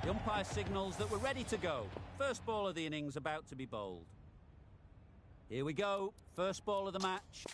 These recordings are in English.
The umpire signals that we're ready to go. First ball of the innings about to be bowled. Here we go. First ball of the match.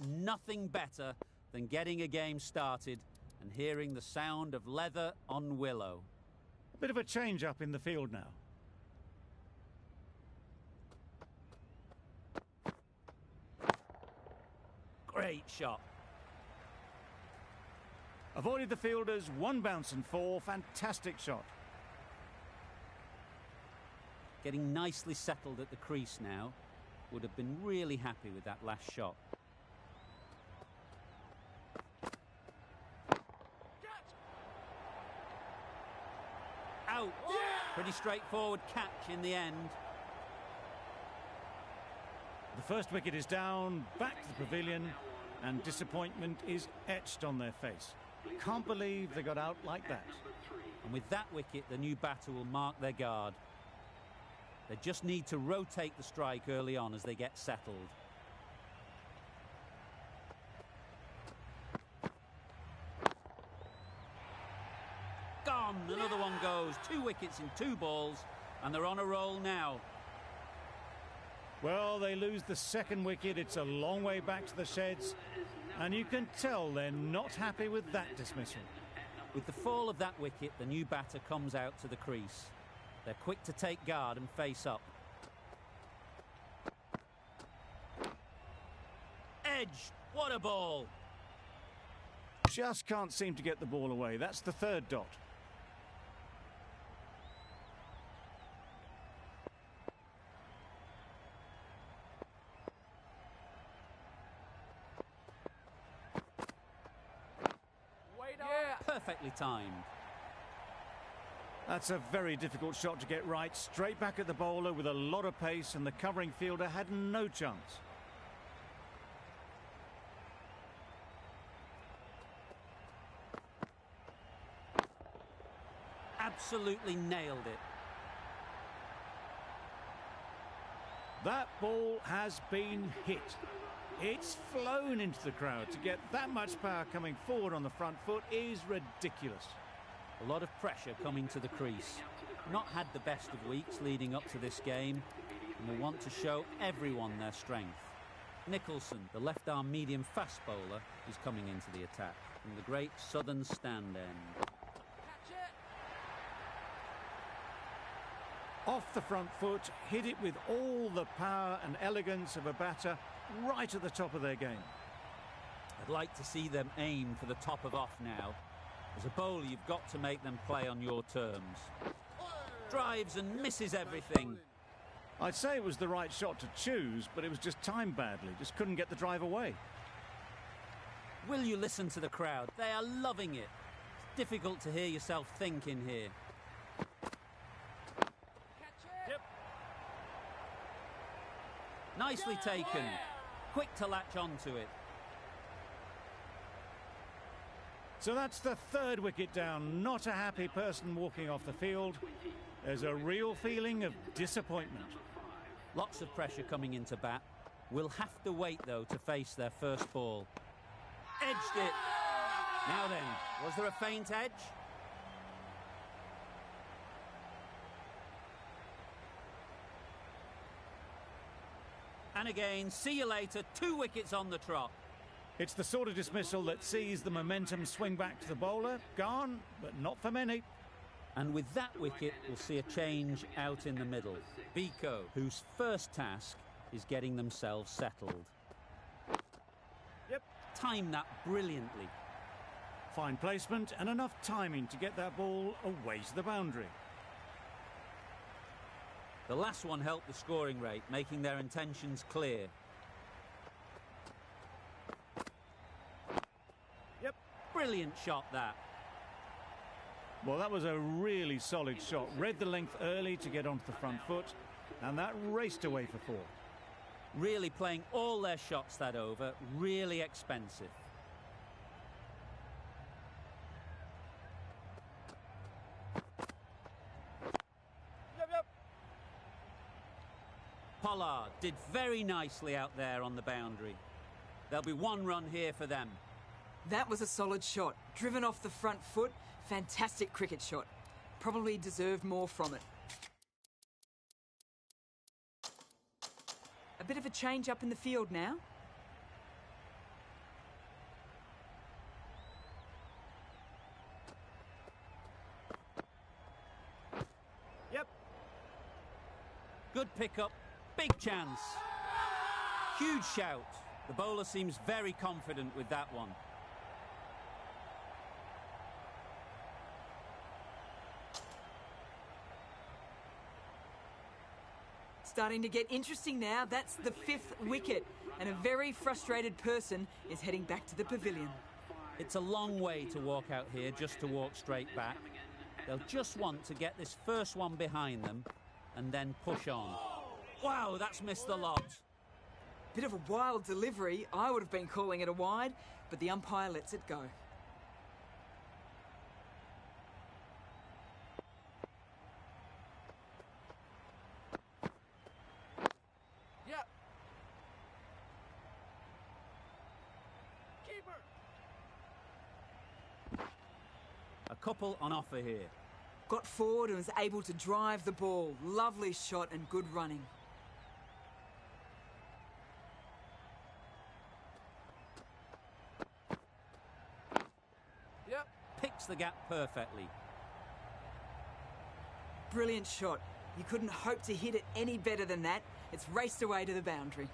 Nothing better than getting a game started and hearing the sound of leather on willow. Bit of a change-up in the field now. Great shot. Avoided the fielders, one bounce and four. Fantastic shot. Getting nicely settled at the crease now. Would have been really happy with that last shot. Out. Yeah! Pretty straightforward catch in the end. The first wicket is down, back to the pavilion, and disappointment is etched on their face. Can't believe they got out like that. And with that wicket, the new batter will mark their guard. They just need to rotate the strike early on as they get settled. Gone! Another one goes. 2 wickets in 2 balls, and they're on a roll now. Well, they lose the second wicket. It's a long way back to the sheds, and you can tell they're not happy with that dismissal. With the fall of that wicket, the new batter comes out to the crease. They're quick to take guard and face up. Edge! What a ball! Just can't seem to get the ball away. That's the third dot. Perfectly timed. That's a very difficult shot to get right. Straight back at the bowler with a lot of pace, and the covering fielder had no chance. Absolutely nailed it. That ball has been hit. It's flown into the crowd. To get that much power coming forward on the front foot is ridiculous. A lot of pressure coming to the crease. Not had the best of weeks leading up to this game, and will want to show everyone their strength. Nicholson, the left-arm medium fast bowler, is coming into the attack from the great southern stand end. Off the front foot, hit it with all the power and elegance of a batter right at the top of their game. I'd like to see them aim for the top of off now. As a bowler, you've got to make them play on your terms. Drives and misses everything. I'd say it was the right shot to choose, but it was just timed badly. Just couldn't get the drive away. Will you listen to the crowd? They are loving it. It's difficult to hear yourself think in here. Yep. Nicely taken. Quick to latch onto it. So that's the third wicket down. Not a happy person walking off the field. There's a real feeling of disappointment. Lots of pressure coming into bat. We'll have to wait, though, to face their first ball. Edged it. Now then, was there a faint edge? And again, see you later. 2 wickets on the trot. It's the sort of dismissal that sees the momentum swing back to the bowler. Gone, but not for many. And with that wicket, we'll see a change out in the middle. Biko, whose first task is getting themselves settled. Yep. Timed that brilliantly. Fine placement and enough timing to get that ball away to the boundary. The last one helped the scoring rate, making their intentions clear. Yep. Brilliant shot, that. Well, that was a really solid shot. Read the length early to get onto the front foot, and that raced away for 4. Really playing all their shots that over. Really expensive. Pollard did very nicely out there on the boundary. There'll be 1 run here for them. That was a solid shot. Driven off the front foot. Fantastic cricket shot. Probably deserved more from it. A bit of a change up in the field now. Yep. Good pickup. Big chance. Huge shout. The bowler seems very confident with that one. Starting to get interesting now. That's the 5th wicket. And a very frustrated person is heading back to the pavilion. It's a long way to walk out here just to walk straight back. They'll just want to get this first one behind them and then push on. Wow, that's missed the lot. Bit of a wild delivery. I would have been calling it a wide, but the umpire lets it go. Yep. Keeper. A couple on offer here. Got forward and was able to drive the ball. Lovely shot and good running. Yep. Picks the gap perfectly. Brilliant shot. You couldn't hope to hit it any better than that. It's raced away to the boundary.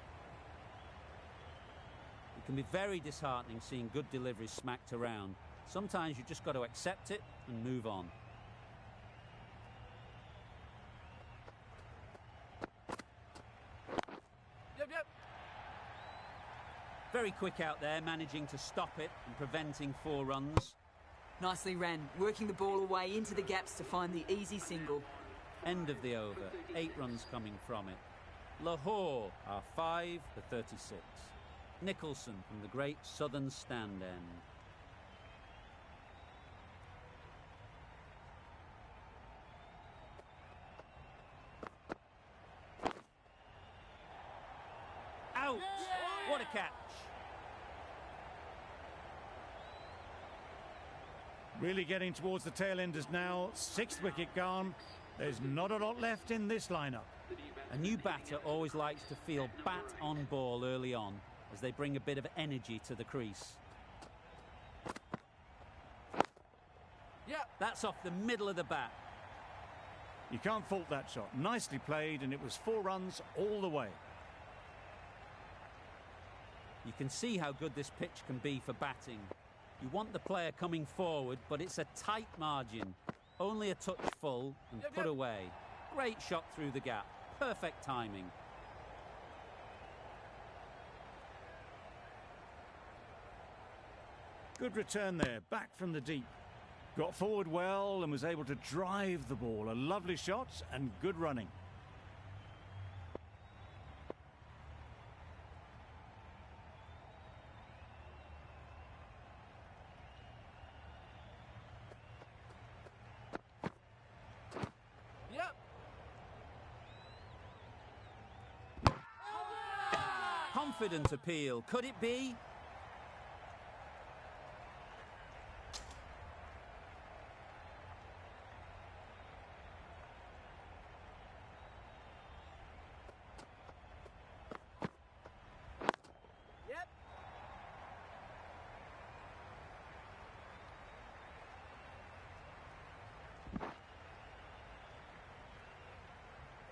It can be very disheartening seeing good deliveries smacked around. Sometimes you just got to accept it and move on. Yep. Very quick out there, managing to stop it and preventing 4 runs. Nicely ran, working the ball away into the gaps to find the easy single. End of the over. 8 runs coming from it. Lahore are 5 for 36. Nicholson from the great southern stand end. Out! What a catch! Really getting towards the tail enders now. 6th wicket gone. There's not a lot left in this lineup. A new batter always likes to feel bat on ball early on as they bring a bit of energy to the crease. Yeah. That's off the middle of the bat. You can't fault that shot. Nicely played, and it was 4 runs all the way. You can see how good this pitch can be for batting. You want the player coming forward, but it's a tight margin. Only a touch full and put away. Great shot through the gap. Perfect timing. Good return there, back from the deep. Got forward well and was able to drive the ball. A lovely shot and good running. Yep. Confident appeal. Could it be?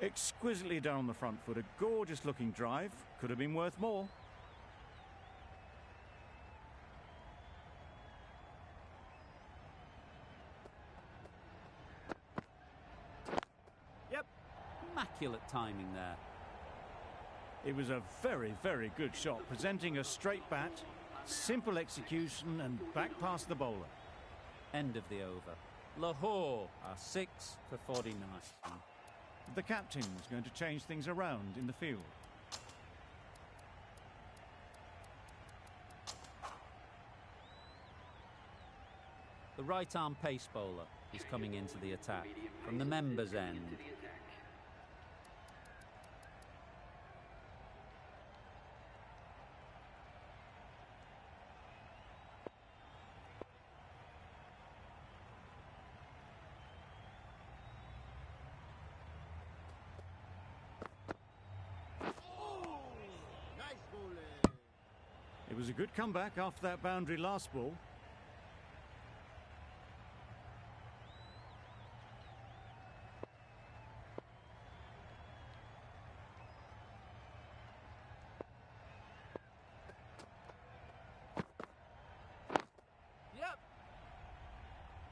Exquisitely down the front foot, a gorgeous looking drive. Could have been worth more. immaculate timing there. It was a very, very good shot, presenting a straight bat, simple execution and back past the bowler. End of the over. Lahore are 6 for 49. The captain is going to change things around in the field. The right-arm pace bowler is coming into the attack from the members' end. It was a good comeback after that boundary last ball.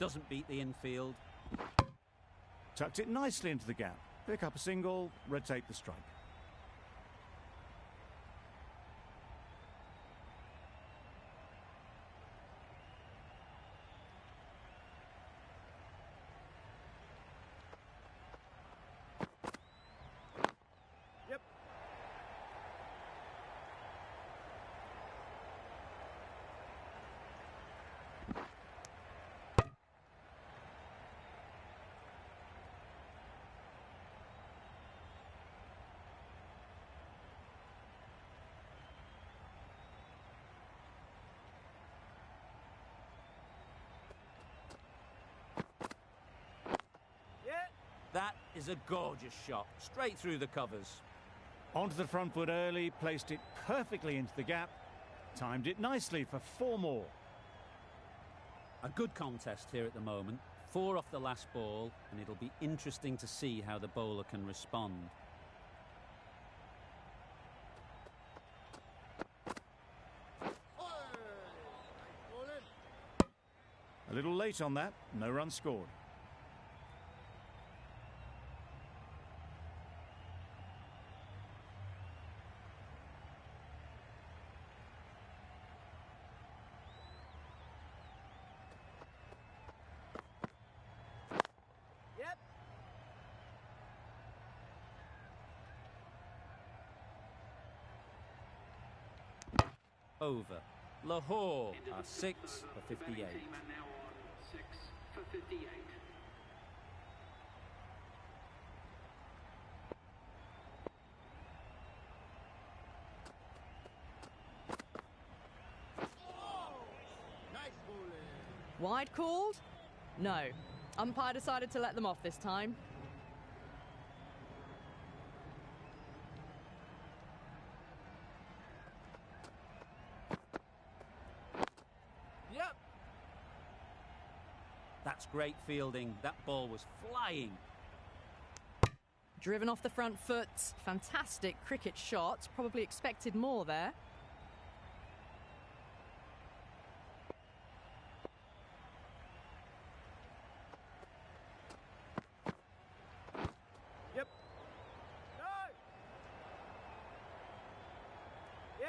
Doesn't beat the infield. Tucked it nicely into the gap. Pick up a single, rotate the strike. Yep. That is a gorgeous shot, straight through the covers. Onto the front foot early, placed it perfectly into the gap, timed it nicely for 4 more. A good contest here at the moment. 4 off the last ball, and it'll be interesting to see how the bowler can respond. A little late on that, no run scored. Over. Lahore are 6 for 58. Wide called? No. Umpire decided to let them off this time. That's great fielding. That ball was flying. Driven off the front foot. Fantastic cricket shot. Probably expected more there. Yep. No. Yeah.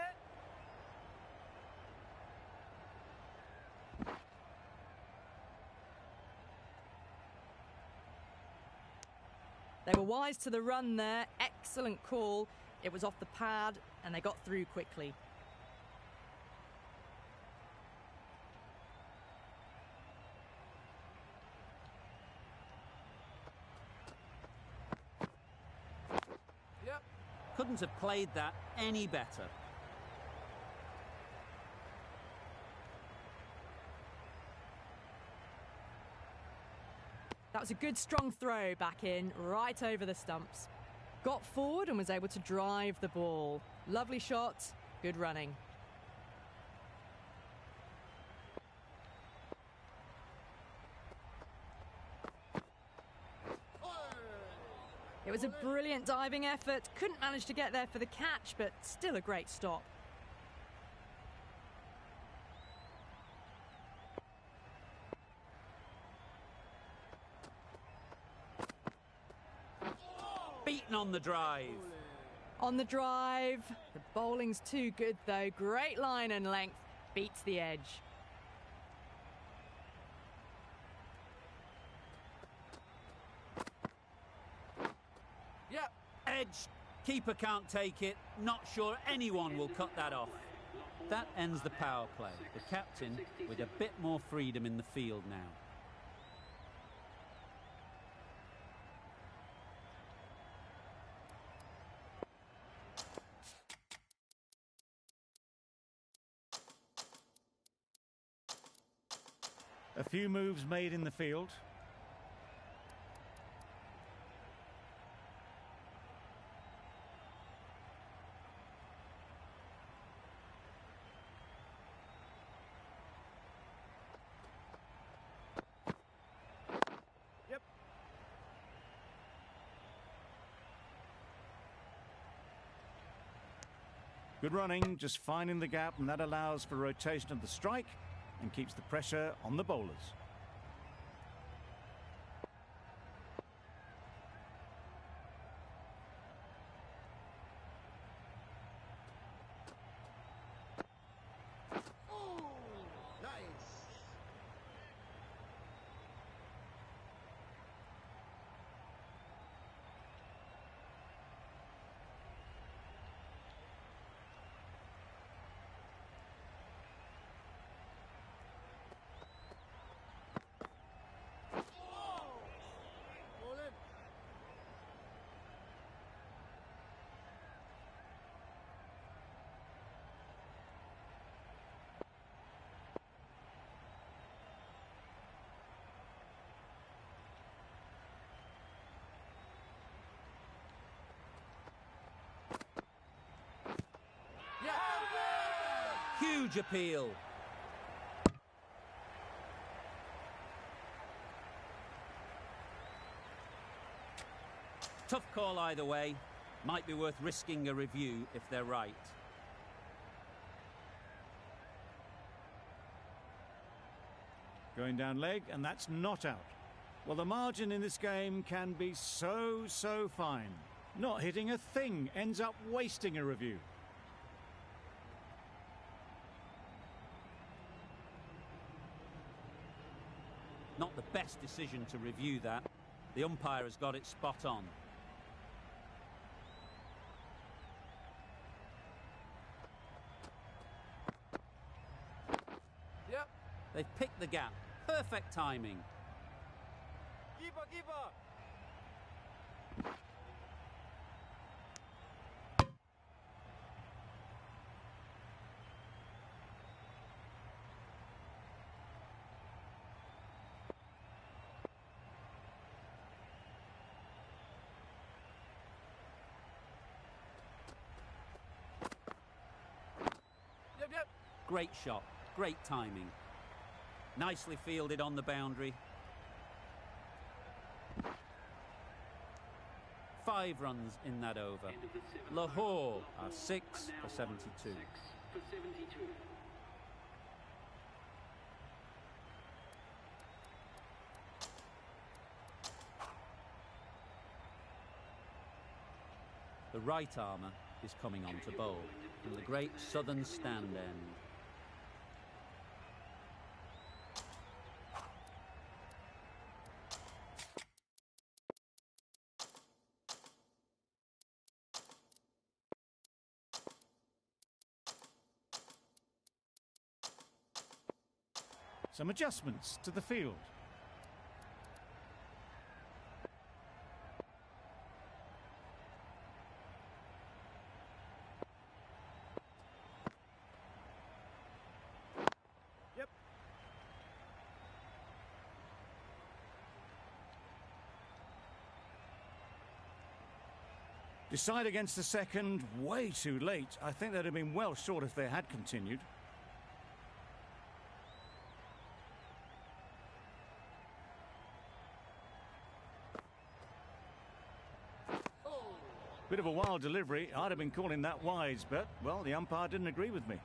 They were wise to the run there. Excellent call. It was off the pad and they got through quickly. Yep. Couldn't have played that any better. That was a good strong throw back in, right over the stumps. Got forward and was able to drive the ball. Lovely shot, good running. It was a brilliant diving effort. Couldn't manage to get there for the catch, but still a great stop. Beaten Waiting on the drive. On the drive. The bowling's too good, though. Great line and length. Beats the edge. Yep. Edge. Keeper can't take it. Not sure anyone will cut that off. That ends the power play. The captain with a bit more freedom in the field now. A few moves made in the field. Yep. Good running, just finding the gap, and that allows for rotation of the strike and keeps the pressure on the bowlers. Huge appeal. Tough call either way. Might be worth risking a review if they're right. Going down leg, and that's not out. Well, the margin in this game can be so fine. Not hitting a thing ends up wasting a review. Not the best decision to review that. The umpire has got it spot on. Yep. They've picked the gap. Perfect timing. Keeper. Yep. Great shot. Great timing. Nicely fielded on the boundary. 5 runs in that over. Lahore are 6 for 72. The right armour is coming on to bowl in the great southern stand end. Some adjustments to the field. Yep. Decide against the second, way too late. I think they'd have been well short if they had continued. Bit of a wild delivery. I'd have been calling that wise, but, well, the umpire didn't agree with me.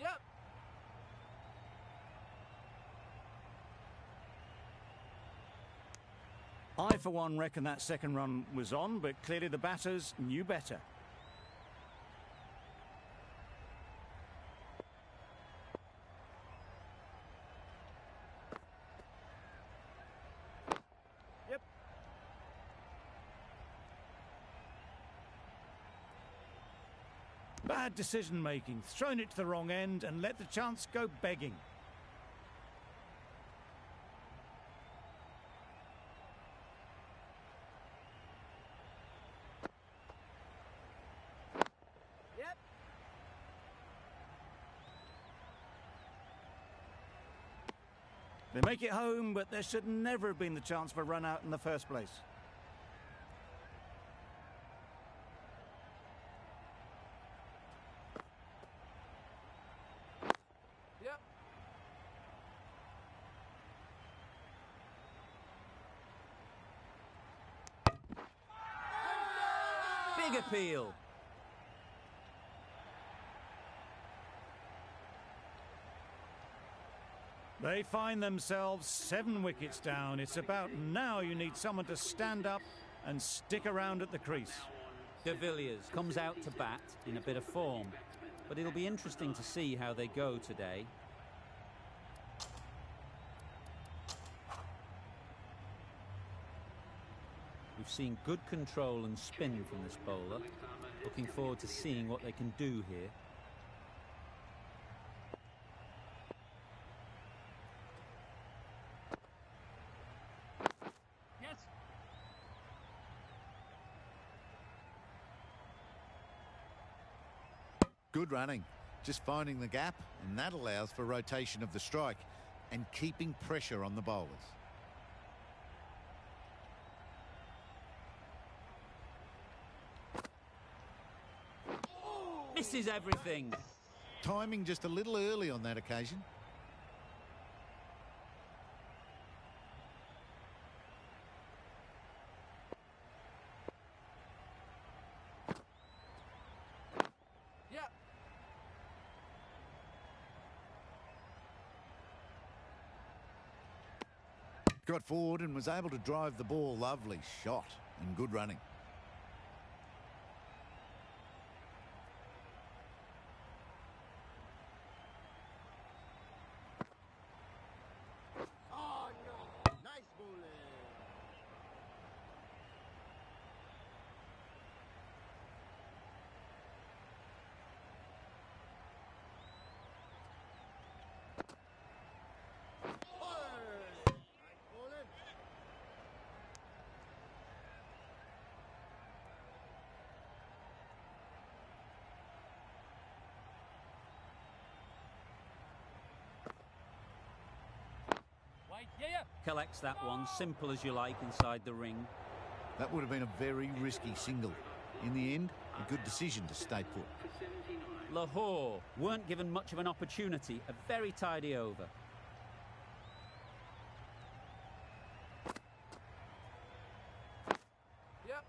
Yep. I, for one, reckon that second run was on, but clearly the batters knew better. Yep. Bad decision-making, thrown it to the wrong end and let the chance go begging. They make it home, but there should never have been the chance for a run out in the first place. Yep. Big appeal. They find themselves 7 wickets down. It's about now you need someone to stand up and stick around at the crease. De Villiers comes out to bat in a bit of form, but it'll be interesting to see how they go today. We've seen good control and spin from this bowler. Looking forward to seeing what they can do here. Good running, just finding the gap, and that allows for rotation of the strike and keeping pressure on the bowlers. Misses everything. Timing just a little early on that occasion. Got forward and was able to drive the ball. Lovely shot and good running. Oh no, nice bowling. Collects that one, simple as you like, inside the ring. That would have been a very risky single. In the end, a good decision to stay put. Lahore weren't given much of an opportunity. A very tidy over. Yep.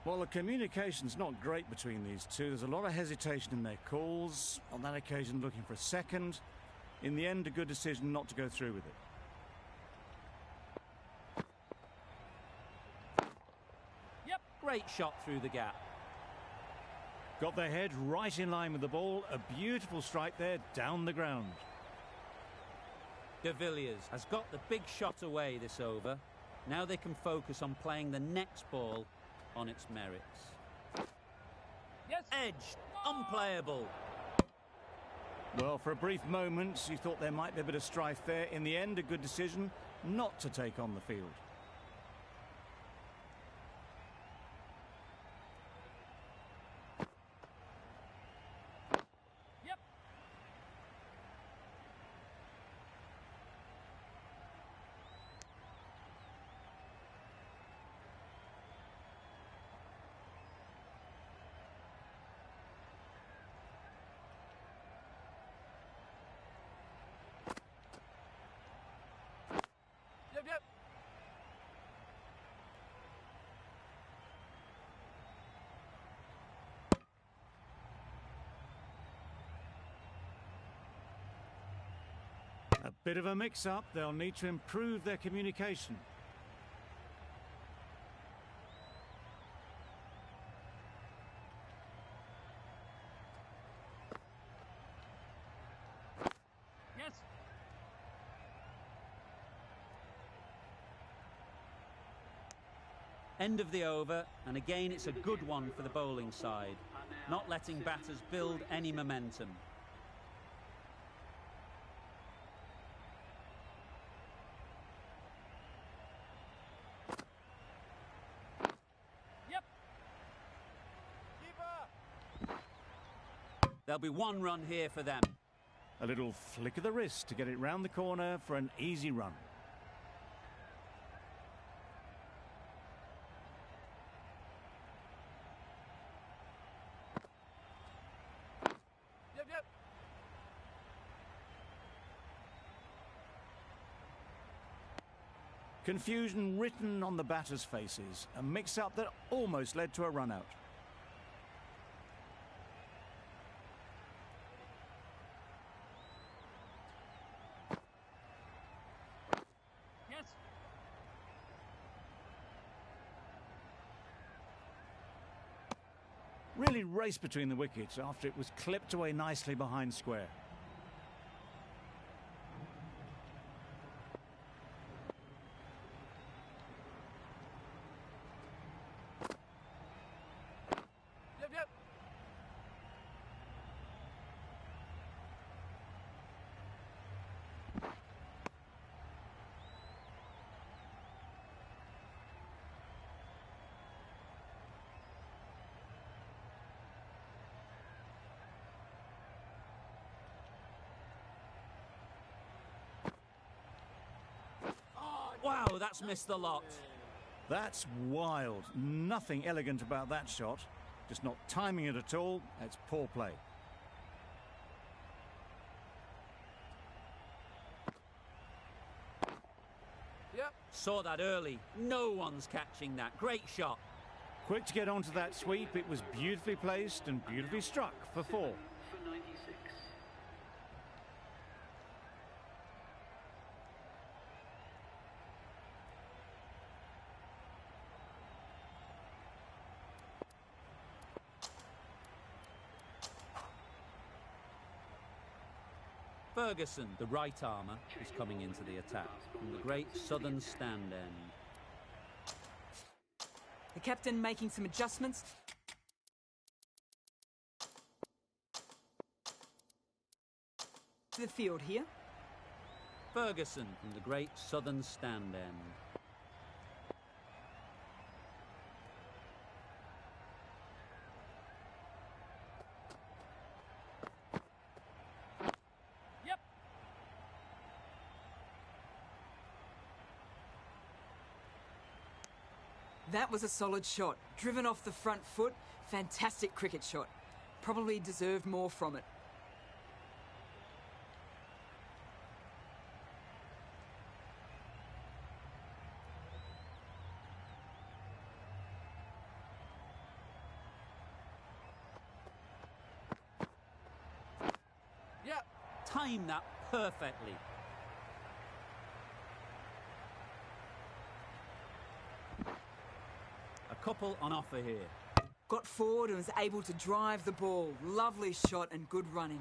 Well, the communication's not great between these two. There's a lot of hesitation in their calls. On that occasion, looking for a second. In the end, a good decision not to go through with it. Yep. Great shot through the gap. Got their head right in line with the ball. A beautiful strike there, down the ground. De Villiers has got the big shot away this over. Now they can focus on playing the next ball on its merits. Yes. Edged. Unplayable. Well, for a brief moment, you thought there might be a bit of strife there. In the end, a good decision not to take on the field. Yep. Yep. A bit of a mix-up. They'll need to improve their communication. Yes. End of the over, and again it's a good one for the bowling side, not letting batters build any momentum. There'll be one run here for them. A little flick of the wrist to get it round the corner for an easy run. Confusion written on the batters' faces. A mix-up that almost led to a run-out. Yes. Really raced between the wickets after it was clipped away nicely behind square. Wow, that's missed the lot. That's wild. Nothing elegant about that shot. Just not timing it at all. It's poor play. Yep. Saw that early. No one's catching that. Great shot. Quick to get onto that sweep. It was beautifully placed and beautifully struck for 4. Ferguson, the right armour, is coming into the attack from the great southern stand end. The captain making some adjustments. To the field here. Ferguson from the great southern stand end. That was a solid shot. Driven off the front foot. Fantastic cricket shot. Probably deserved more from it. Yeah. Timed that perfectly. Couple on offer here. Got forward and was able to drive the ball. Lovely shot and good running.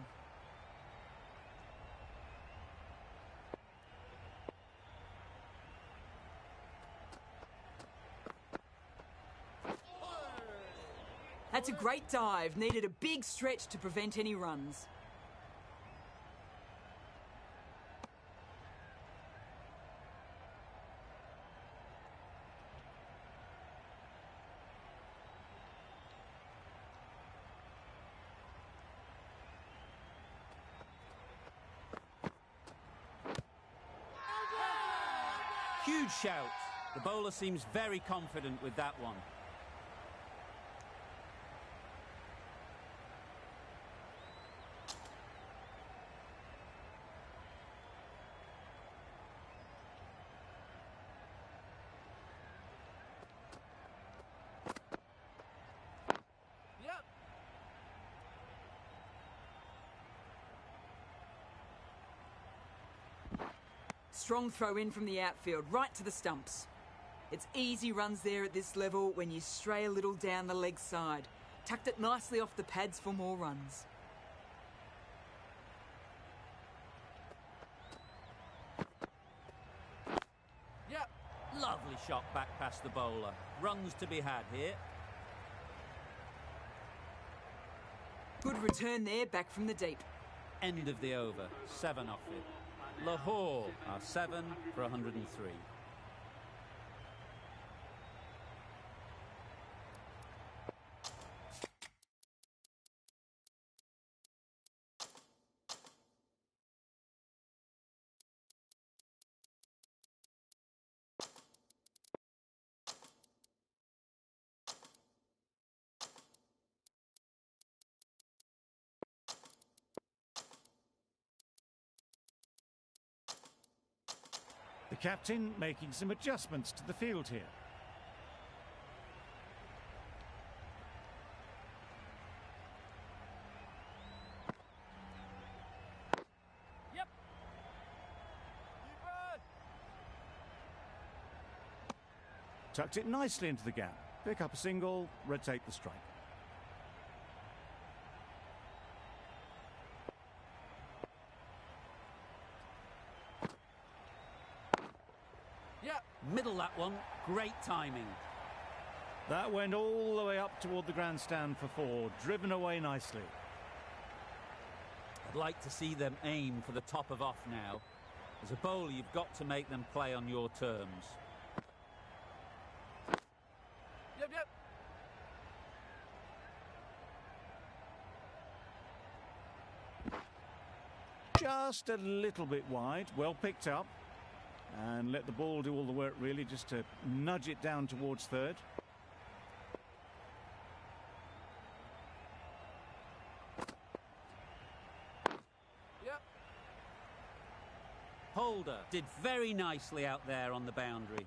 That's a great dive. Needed a big stretch to prevent any runs. Huge shout. The bowler seems very confident with that one. Strong throw in from the outfield, right to the stumps. It's easy runs there at this level when you stray a little down the leg side. Tucked it nicely off the pads for more runs. Yep. Lovely shot back past the bowler. Runs to be had here. Good return there, back from the deep. End of the over. 7 off it. Lahore are 7 for 103. The captain making some adjustments to the field here. Yep. Tucked it nicely into the gap. Pick up a single, rotate the strike. Middle that one. Great timing. That went all the way up toward the grandstand for 4, driven away nicely. I'd like to see them aim for the top of off now. As a bowler, you've got to make them play on your terms. Yep. Just a little bit wide, well picked up. And let the ball do all the work, really, just to nudge it down towards third. Yep. Holder did very nicely out there on the boundary.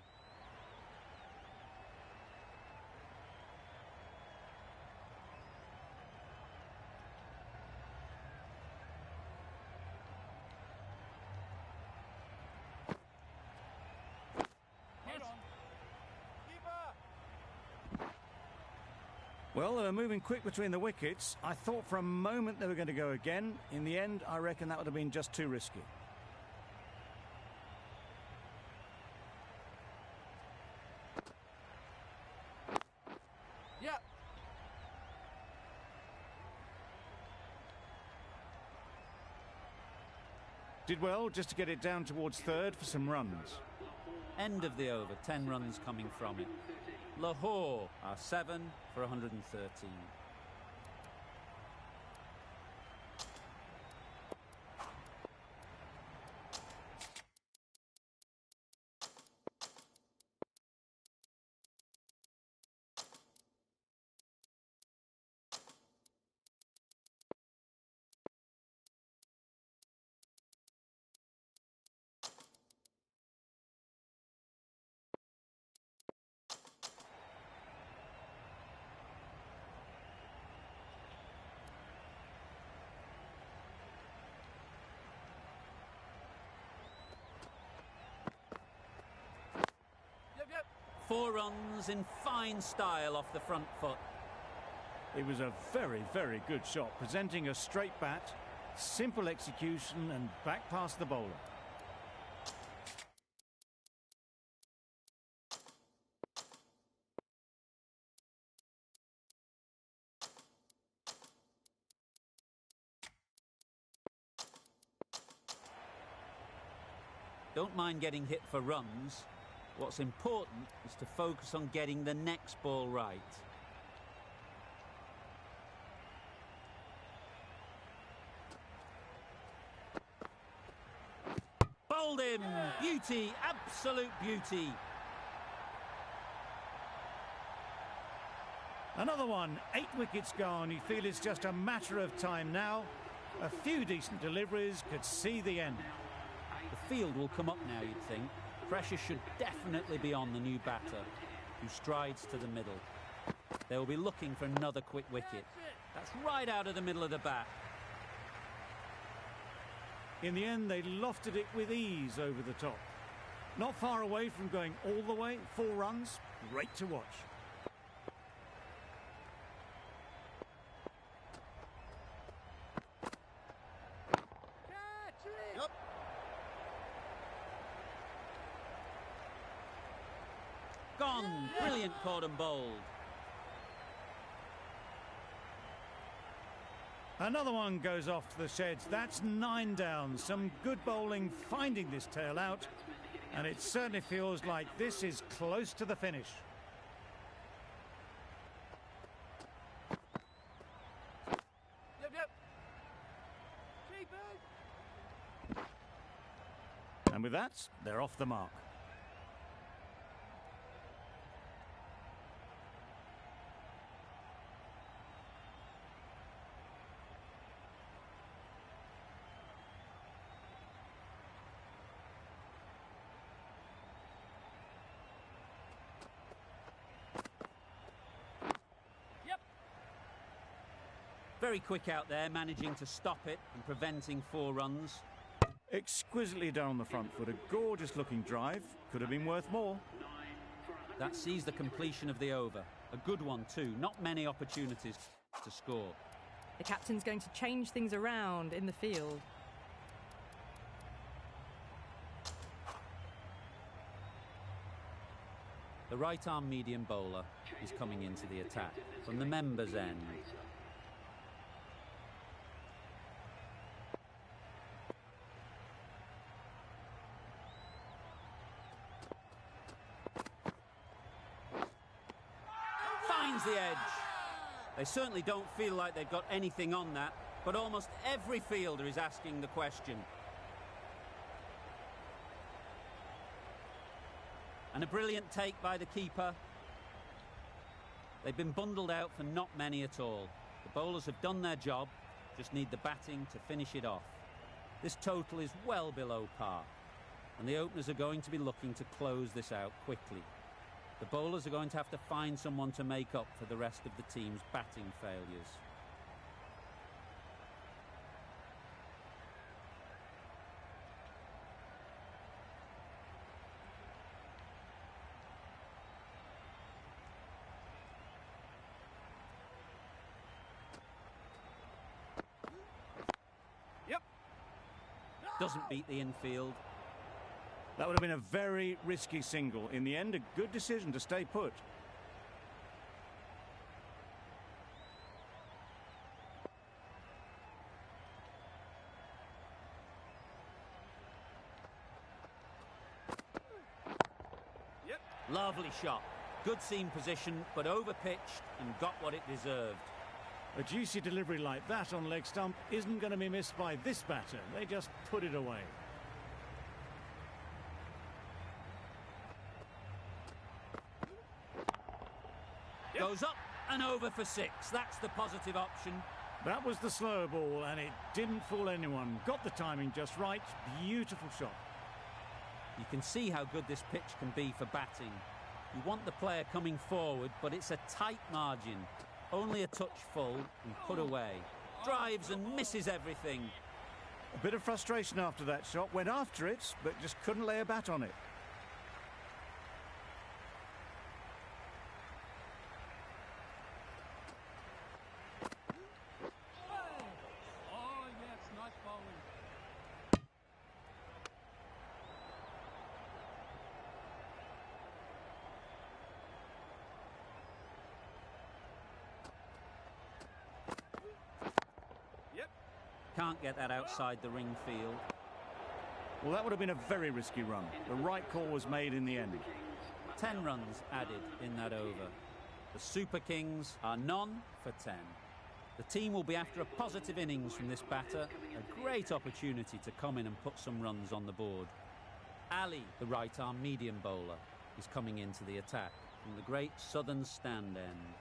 Well, they were moving quick between the wickets. I thought for a moment they were going to go again. In the end, I reckon that would have been just too risky. Yeah. Did well just to get it down towards third for some runs. End of the over. 10 runs coming from it. Lahore are 7 for 113. Yep. 4 runs in fine style off the front foot. It was a very, very good shot, presenting a straight bat, simple execution and back past the bowler. Don't mind getting hit for runs. What's important is to focus on getting the next ball right. Bowled him! Beauty, absolute beauty. Another one, 8 wickets gone. You feel it's just a matter of time now. A few decent deliveries could see the end. The field will come up now, you'd think. Pressure should definitely be on the new batter, who strides to the middle. They will be looking for another quick wicket. That's right out of the middle of the bat. In the end, they lofted it with ease over the top. Not far away from going all the way, 4 runs, great to watch. Yup. Gone. Brilliant caught and bowled. Another one goes off to the sheds. That's 9 down. Some good bowling finding this tail out. And it certainly feels like this is close to the finish. Yep. And with that, they're off the mark. Very quick out there, managing to stop it and preventing 4 runs. Exquisitely done on the front foot. A gorgeous looking drive. Could have been worth more. That sees the completion of the over. A good one too. Not many opportunities to score. The captain's going to change things around in the field. The right-arm medium bowler is coming into the attack from the members' end. Finds the edge. They certainly don't feel like they've got anything on that, but almost every fielder is asking the question. And a brilliant take by the keeper. They've been bundled out for not many at all. The bowlers have done their job, just need the batting to finish it off. This total is well below par, and the openers are going to be looking to close this out quickly. The bowlers are going to have to find someone to make up for the rest of the team's batting failures. Doesn't beat the infield. That would have been a very risky single. In the end, a good decision to stay put. Lovely shot. Good seam position, but over-pitched and got what it deserved. A juicy delivery like that on leg stump isn't going to be missed by this batter. They just put it away. Goes up and over for 6. That's the positive option. That was the slower ball, and it didn't fool anyone. Got the timing just right. Beautiful shot. You can see how good this pitch can be for batting. You want the player coming forward, but it's a tight margin. Only a touch full and put away. Drives and misses everything. A bit of frustration after that shot. Went after it, but just couldn't lay a bat on it. Can't get that outside the ring field. Well, that would have been a very risky run. The right call was made in the end. 10 runs added in that over. The Super Kings are none for 10. The team will be after a positive innings from this batter. A great opportunity to come in and put some runs on the board. Ali, the right-arm medium bowler, is coming into the attack from the great southern stand end.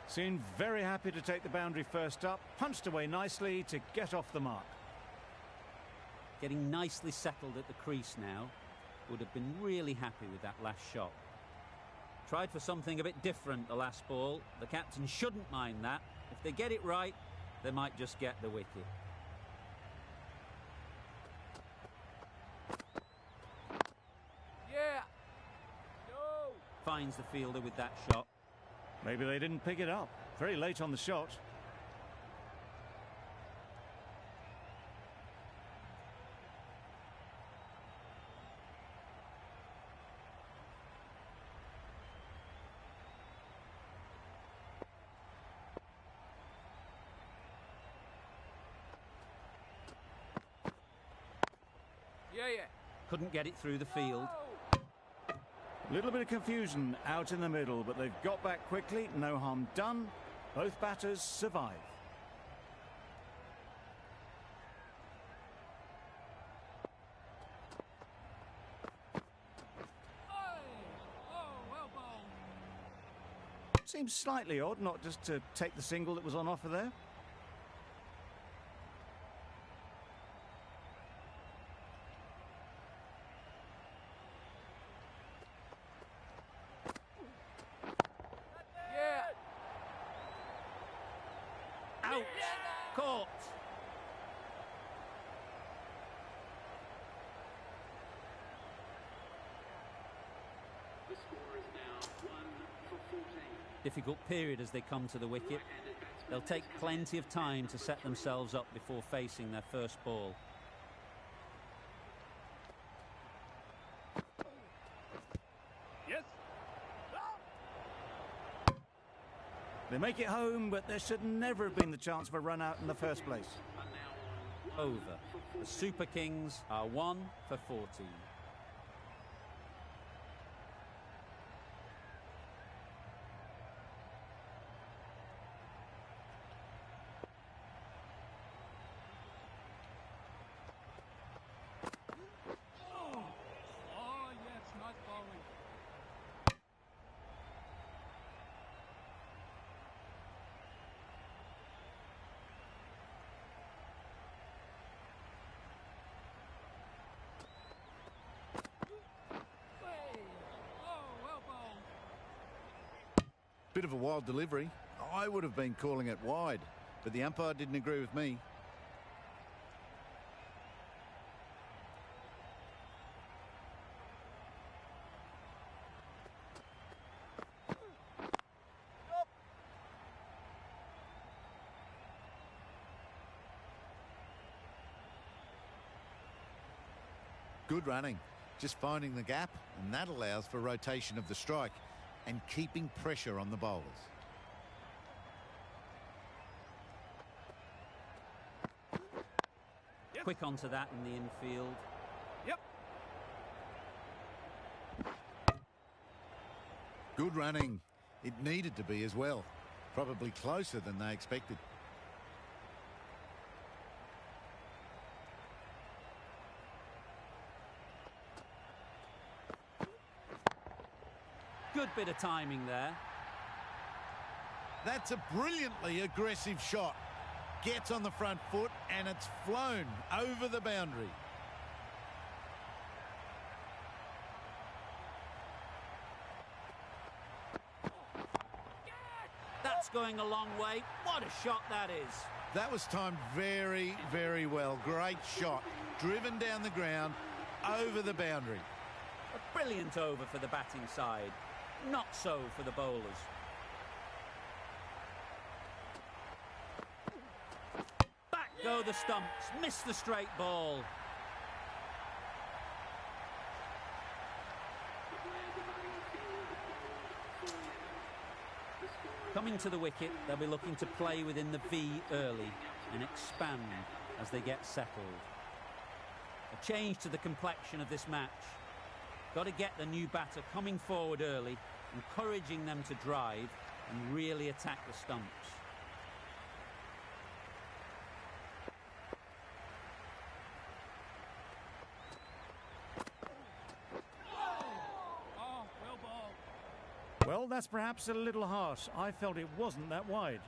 Seemed very happy to take the boundary first up. Punched away nicely to get off the mark. Getting nicely settled at the crease now. Would have been really happy with that last shot. Tried for something a bit different the last ball. The captain shouldn't mind that. If they get it right, they might just get the wicket. Yeah. No. Finds the fielder with that shot. Maybe they didn't pick it up. Very late on the shot. Yeah. Couldn't get it through the field. A little bit of confusion out in the middle, but they've got back quickly. No harm done. Both batters survive. Well bowled. Seems slightly odd not just to take the single that was on offer there. Yeah. Out! Caught! The score is now 1 for 14. Difficult period as they come to the wicket. They'll take plenty of time to set themselves up before facing their first ball. Yes. They make it home, but there should never have been the chance of a run out in the first place. Over. The Super Kings are 1 for 14. Oh yes, nice bowling. Well bowled. Bit of a wild delivery. I would have been calling it wide, but the umpire didn't agree with me. Good running, just finding the gap, and that allows for rotation of the strike and keeping pressure on the bowlers. Quick onto that in the infield. Yep. Good running. It needed to be as well. Probably closer than they expected. Good bit of timing there. That's a brilliantly aggressive shot. Gets on the front foot and it's flown over the boundary. That's going a long way. What a shot that is. That was timed very, very well. Great shot. Driven down the ground, over the boundary. A brilliant over for the batting side. Not so for the bowlers. Back go the stumps. Miss the straight ball. Coming to the wicket, they'll be looking to play within the V early and expand as they get settled. A change to the complexion of this match. Got to get the new batter coming forward early, encouraging them to drive and really attack the stumps. Oh, well bowled. Well, that's perhaps a little harsh. I felt it wasn't that wide.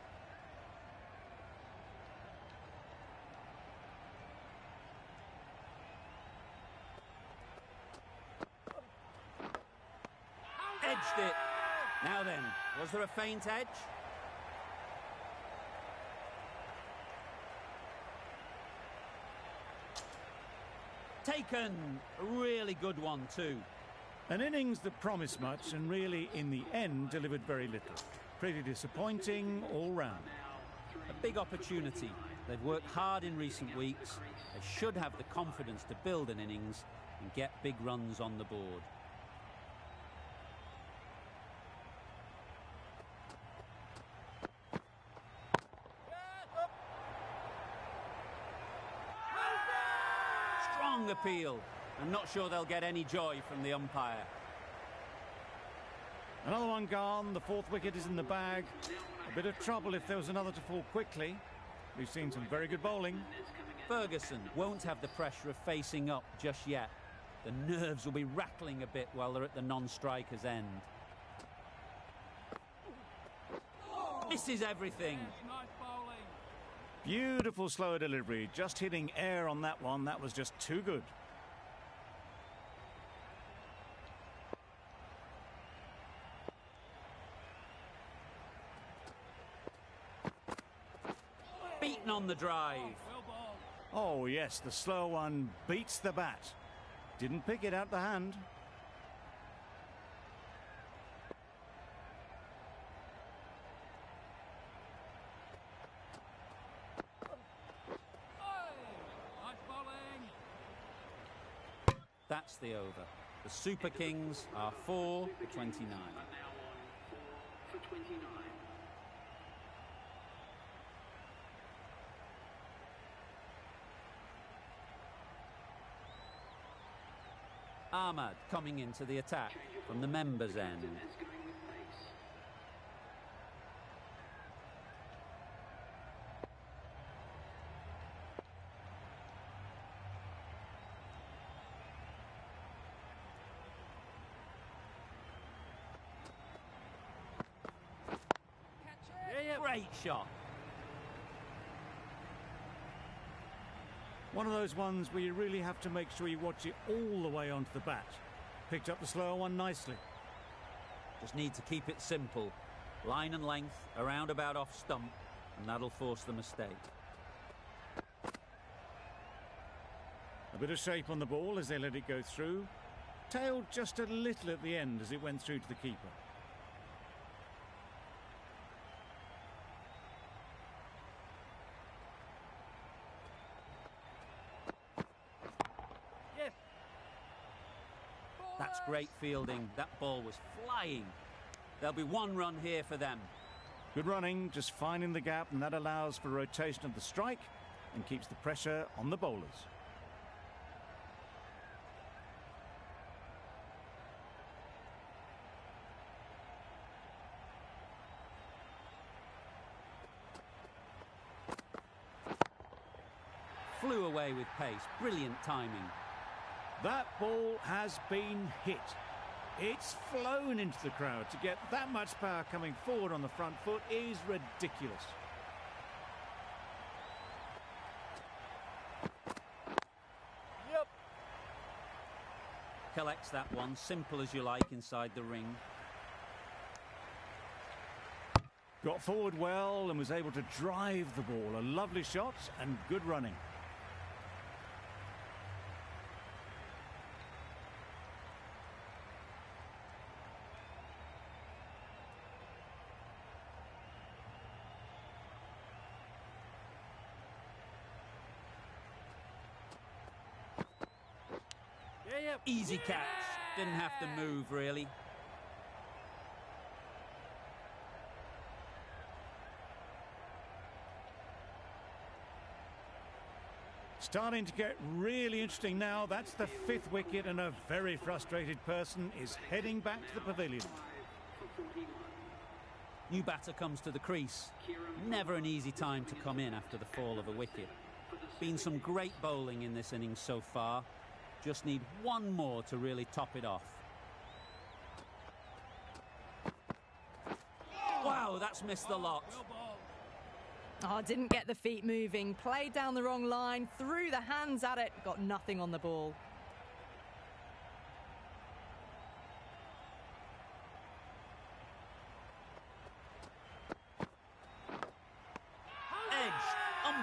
Edged it. Now then, was there a faint edge? Taken! A really good one too. An innings that promised much and really, in the end, delivered very little. Pretty disappointing all round. A big opportunity. They've worked hard in recent weeks. They should have the confidence to build an innings and get big runs on the board. Strong appeal. I'm not sure they'll get any joy from the umpire. Another one gone. The fourth wicket is in the bag. A bit of trouble if there was another to fall quickly. We've seen some very good bowling. Ferguson won't have the pressure of facing up just yet. The nerves will be rattling a bit while they're at the non-striker's end. Misses everything. Nice bowling. Beautiful slow delivery. Just hitting air on that one. That was just too good. Beaten on the drive. Well bowled. Oh, yes, the slow one beats the bat. Didn't pick it out the hand. Nice bowling. That's the over. The Super Kings are 4 for 29. Now on 4 for 29. Ahmad coming into the attack from the members' end. Is going with pace. Great shot. One of those ones where you really have to make sure you watch it all the way onto the bat. Picked up the slower one nicely. Just need to keep it simple. Line and length, around about off stump, and that'll force the mistake. A bit of shape on the ball as they let it go through. Tailed just a little at the end as it went through to the keeper. That's great fielding. That ball was flying. There'll be one run here for them. Good running, just finding the gap, and that allows for rotation of the strike and keeps the pressure on the bowlers. Flew away with pace. Brilliant timing. That ball has been hit. It's flown into the crowd. To get that much power coming forward on the front foot is ridiculous. Collects that one, simple as you like, inside the ring. Got forward well and was able to drive the ball. A lovely shot and good running. Easy catch. Didn't have to move, really. Starting to get really interesting now. That's the fifth wicket, and a very frustrated person is heading back to the pavilion. 5 for 41. New batter comes to the crease. Never an easy time to come in after the fall of a wicket. Been some great bowling in this innings so far. Just need one more to really top it off. Wow, that's missed the lot. Well bowled. Oh, didn't get the feet moving. Played down the wrong line. Threw the hands at it. Got nothing on the ball.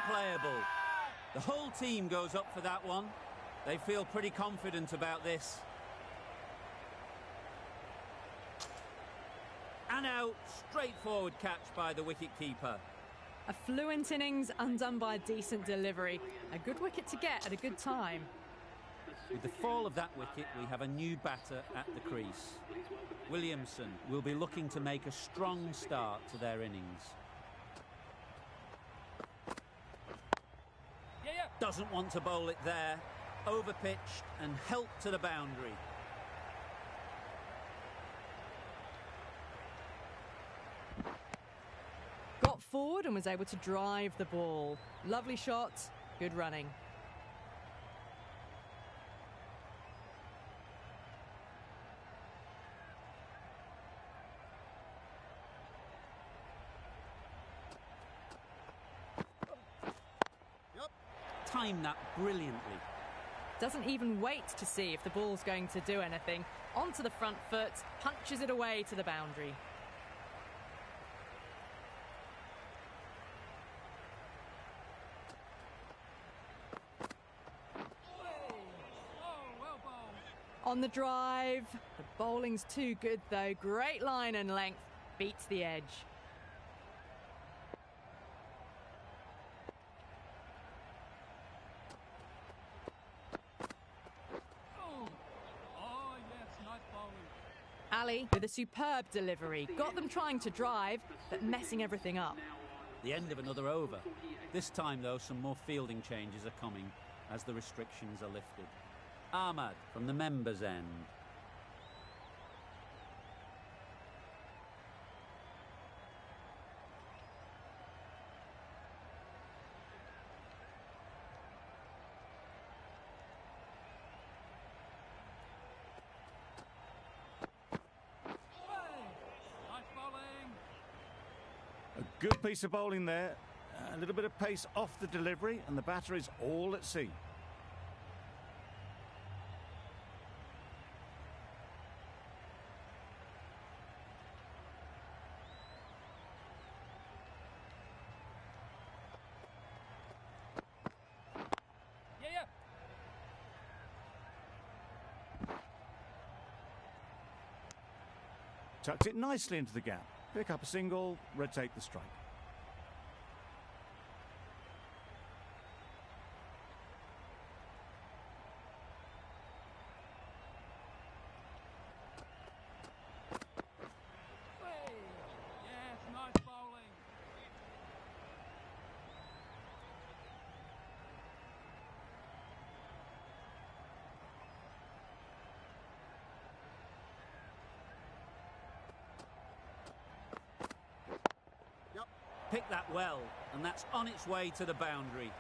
unplayable. The whole team goes up for that one. They feel pretty confident about this. And out, straightforward catch by the wicket-keeper. A fluent innings undone by a decent delivery. A good wicket to get at a good time. With the fall of that wicket, we have a new batter at the crease. Williamson will be looking to make a strong start to their innings. Doesn't want to bowl it there. Overpitched and helped to the boundary. Got forward and was able to drive the ball. Lovely shot, good running. Timed that brilliantly. Doesn't even wait to see if the ball's going to do anything. Onto the front foot, punches it away to the boundary. On the drive, the bowling's too good though. Great line and length, beats the edge. Ali with a superb delivery. Got them trying to drive, but messing everything up. The end of another over. This time, though, some more fielding changes are coming as the restrictions are lifted. Ahmad from the members' end. A good piece of bowling there. A little bit of pace off the delivery, and the batter is all at sea. Tucked it nicely into the gap. Pick up a single, rotate the strike. Picked that well, and that's on its way to the boundary.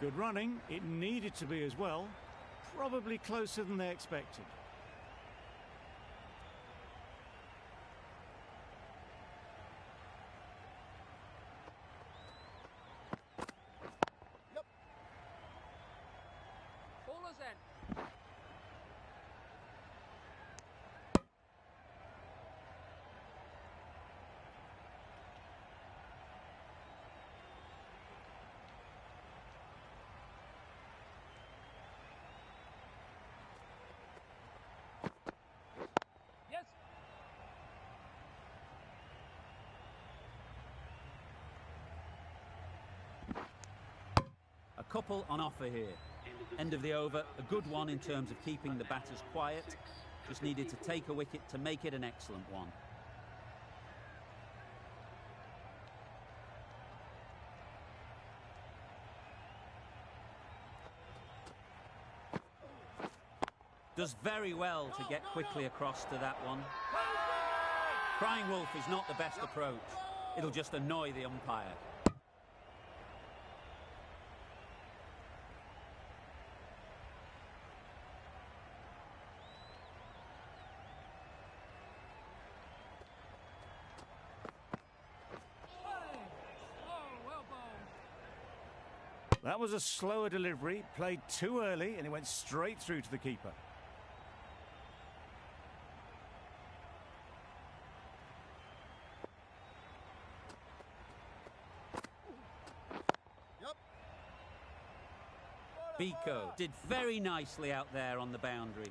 Good running. It needed to be as well. Probably closer than they expected. Ballers in. A couple on offer here. End of the over, a good one in terms of keeping the batters quiet. Just needed to take a wicket to make it an excellent one. Does very well to get quickly across to that one. Crying wolf is not the best approach. It'll just annoy the umpire. That was a slower delivery, played too early, and it went straight through to the keeper. Biko did very nicely out there on the boundary.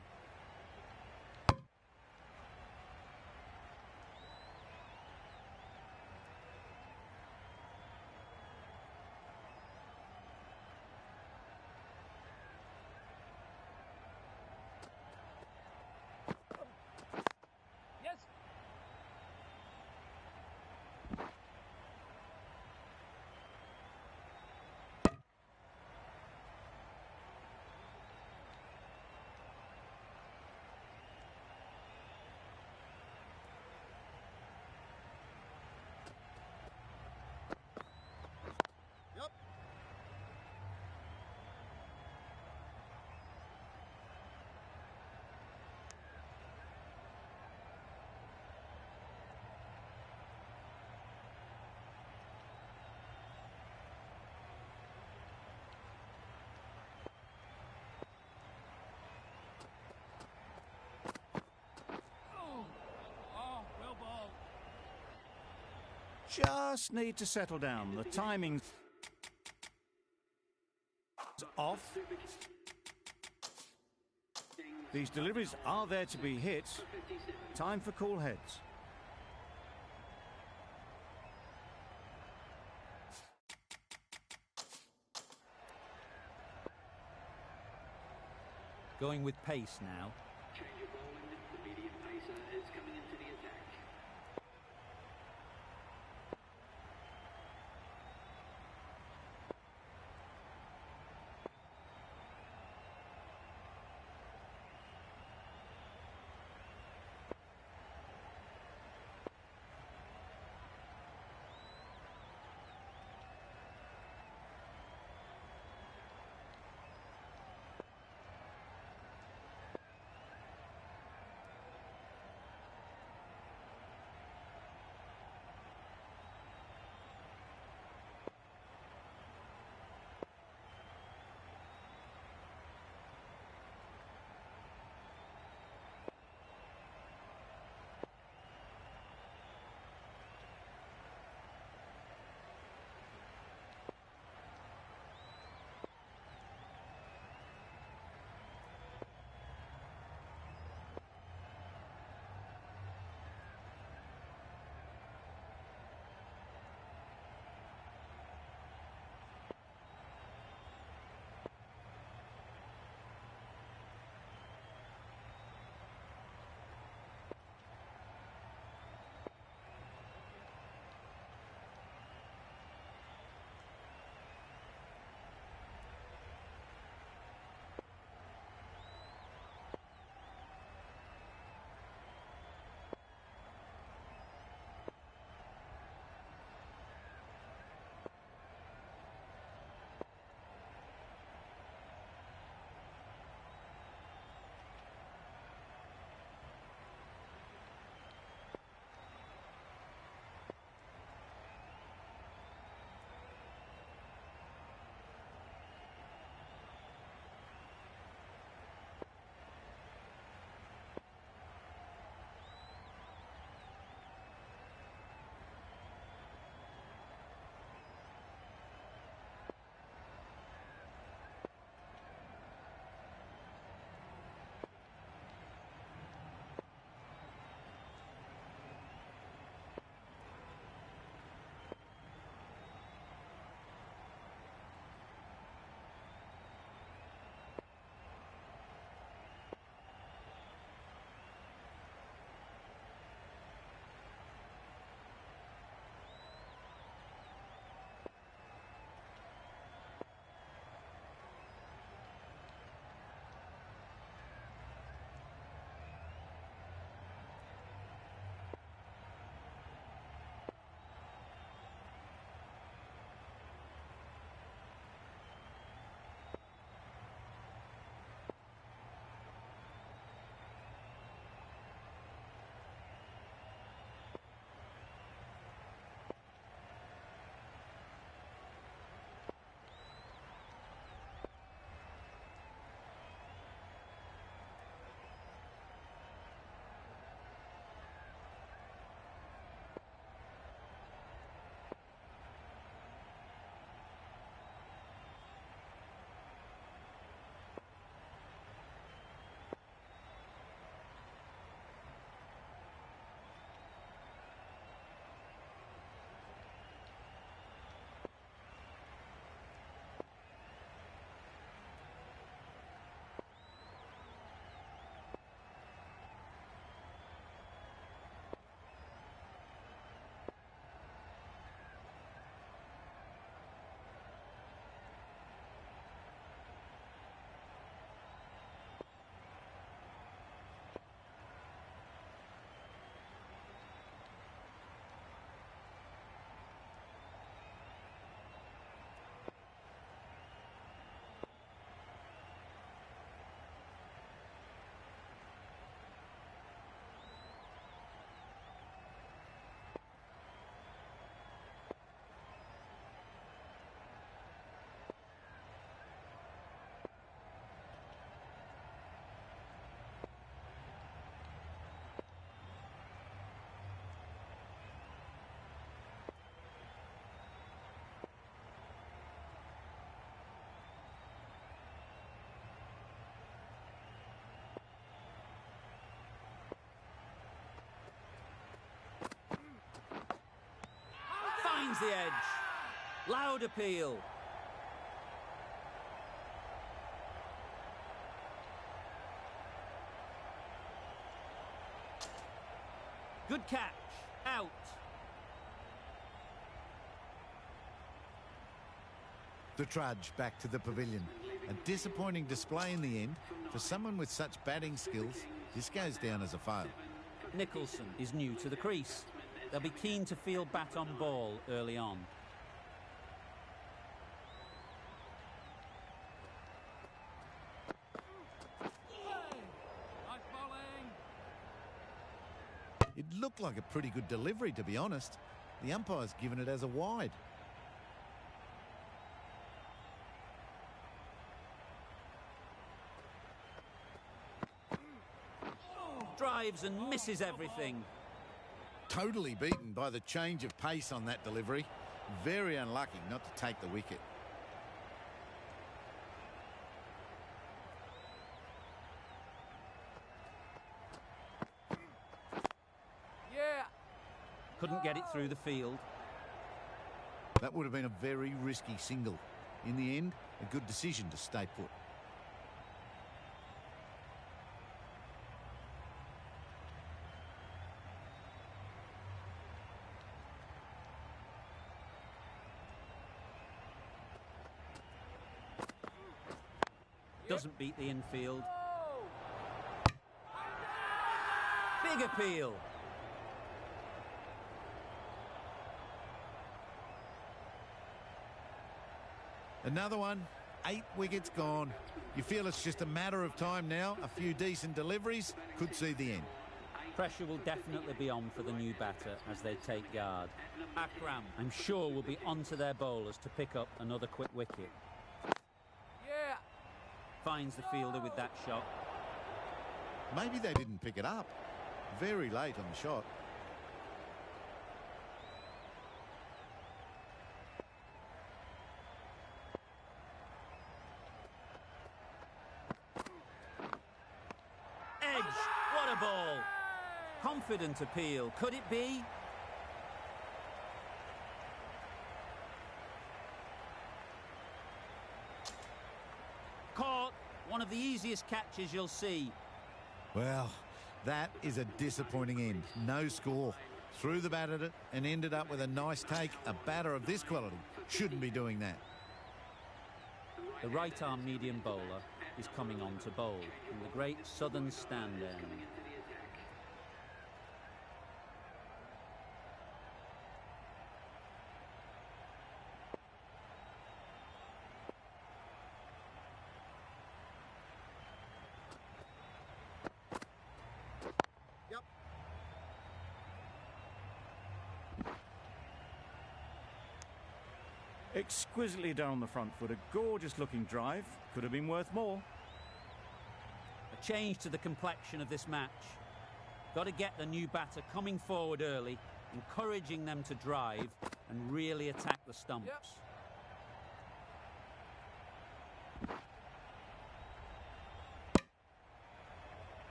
Yes. Oh, well ball. Just need to settle down. The timing's off. These deliveries are there to be hit. Time for cool heads. Going with pace now. Change of bowling. The medium pacer is coming into the attack. Finds the edge. Loud appeal. Good catch. Out. The trudge back to the pavilion. A disappointing display in the end. For someone with such batting skills, this goes down as a fail. Nicholson is new to the crease. They'll be keen to field bat on ball early on. Nice bowling. It looked like a pretty good delivery, to be honest. The umpire's given it as a wide. Drives and misses everything. Totally beaten by the change of pace on that delivery. Very unlucky not to take the wicket. Yeah. Couldn't get it through the field. That would have been a very risky single. In the end, a good decision to stay put. Doesn't beat the infield. Big appeal. Another one, 8 wickets gone. You feel it's just a matter of time now. A few decent deliveries could see the end. Pressure will definitely be on for the new batter as they take guard. Akram, I'm sure, will be onto their bowlers to pick up another quick wicket. Yeah. Finds the fielder with that shot. Maybe they didn't pick it up. Very late on the shot. Edge. What a ball. Confident appeal. Could it be? Caught. One of the easiest catches you'll see. Well, that is a disappointing end. No score. Threw the bat at it and ended up with a nice take. A batter of this quality shouldn't be doing that. The right-arm medium bowler is coming on to bowl in the great southern stand end. Exquisitely done on the front foot. A gorgeous looking drive. Could have been worth more. A change to the complexion of this match. Got to get the new batter coming forward early, encouraging them to drive and really attack the stumps. Yep.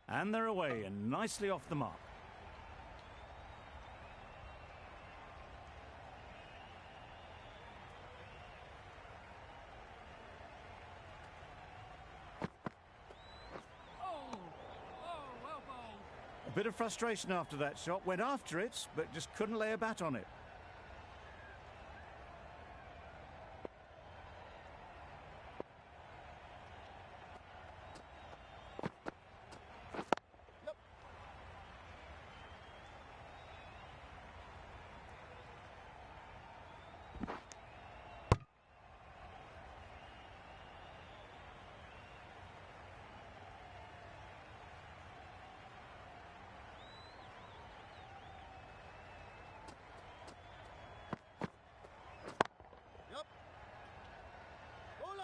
And they're away and nicely off the mark. Well bowled. A bit of frustration after that shot. Went after it, but just couldn't lay a bat on it.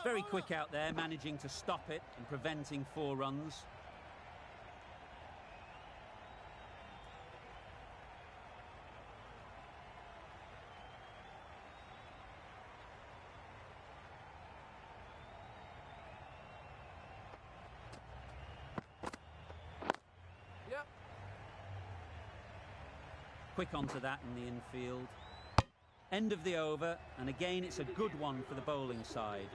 Very quick out there, managing to stop it and preventing 4 runs. Yep. Quick onto that in the infield. End of the over, and again it's a good one for the bowling side,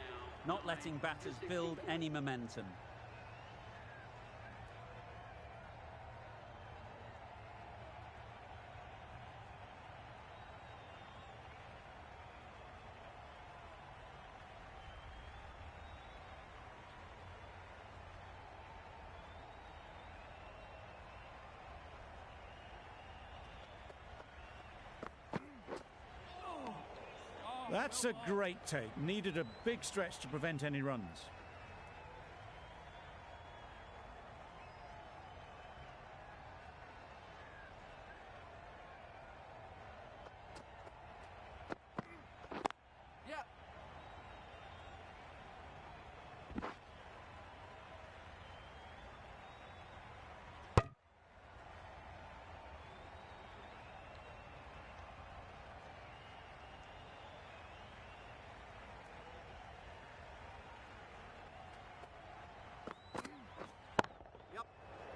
not letting batters build any momentum. That's a great take. Needed a big stretch to prevent any runs. Yeah.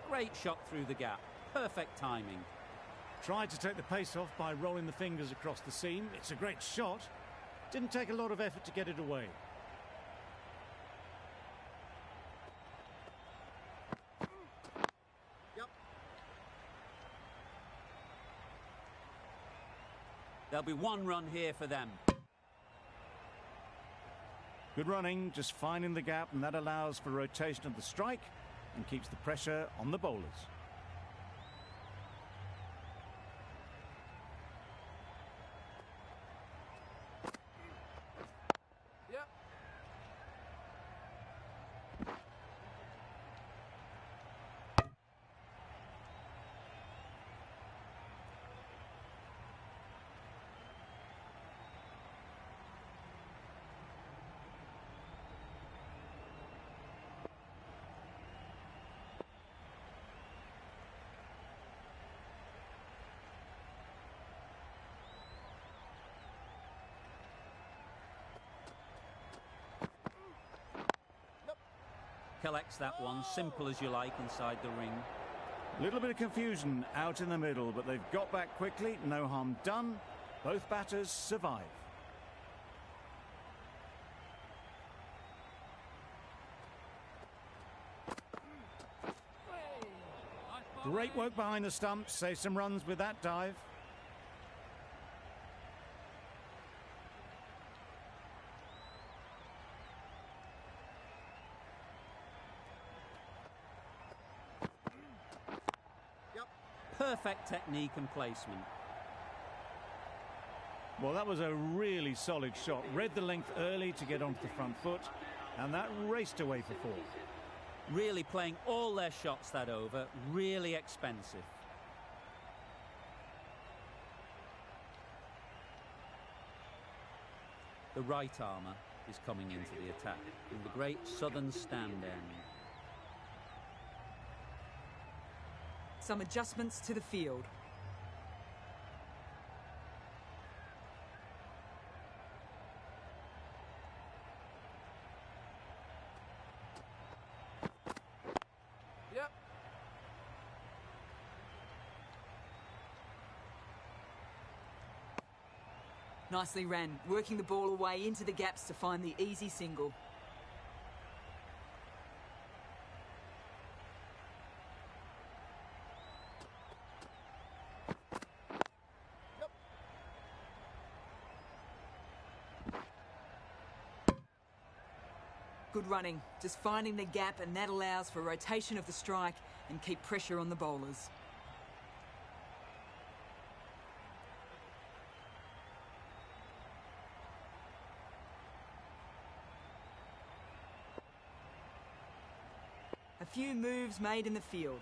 Great shot through the gap. Perfect timing. Tried to take the pace off by rolling the fingers across the seam. It's a great shot. Didn't take a lot of effort to get it away. There'll be one run here for them. Good running, just finding the gap, and that allows for rotation of the strike and keeps the pressure on the bowlers. Yep. Collects that one, simple as you like, inside the ring. A little bit of confusion out in the middle, but they've got back quickly. No harm done. Both batters survive. Nice Great work behind the stumps. Save some runs with that dive. Perfect technique and placement. Well, that was a really solid shot. Read the length early to get onto the front foot, and that raced away for four. Really playing all their shots that over. Really expensive. The right armour is coming into the attack in the great southern stand end. Some adjustments to the field. Yep. Nicely ran, working the ball away into the gaps to find the easy single. Good running, just finding the gap, and that allows for rotation of the strike and keep pressure on the bowlers. A few moves made in the field.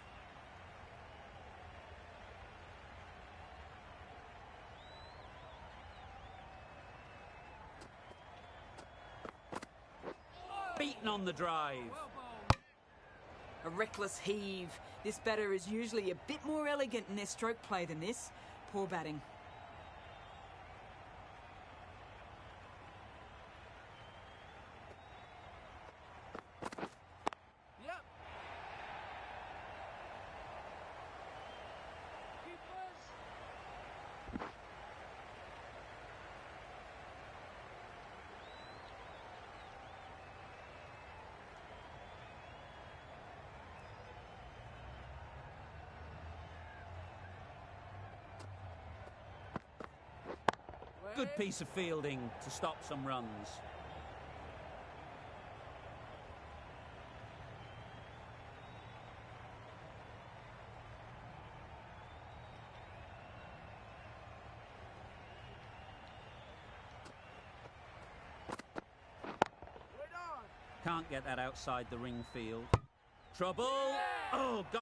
Beaten on the drive. Well bowled. A reckless heave. This batter is usually a bit more elegant in their stroke play than this. Poor batting. Yep. Keepers. Good piece of fielding to stop some runs. Can't get that outside the ring field. Trouble. Oh, got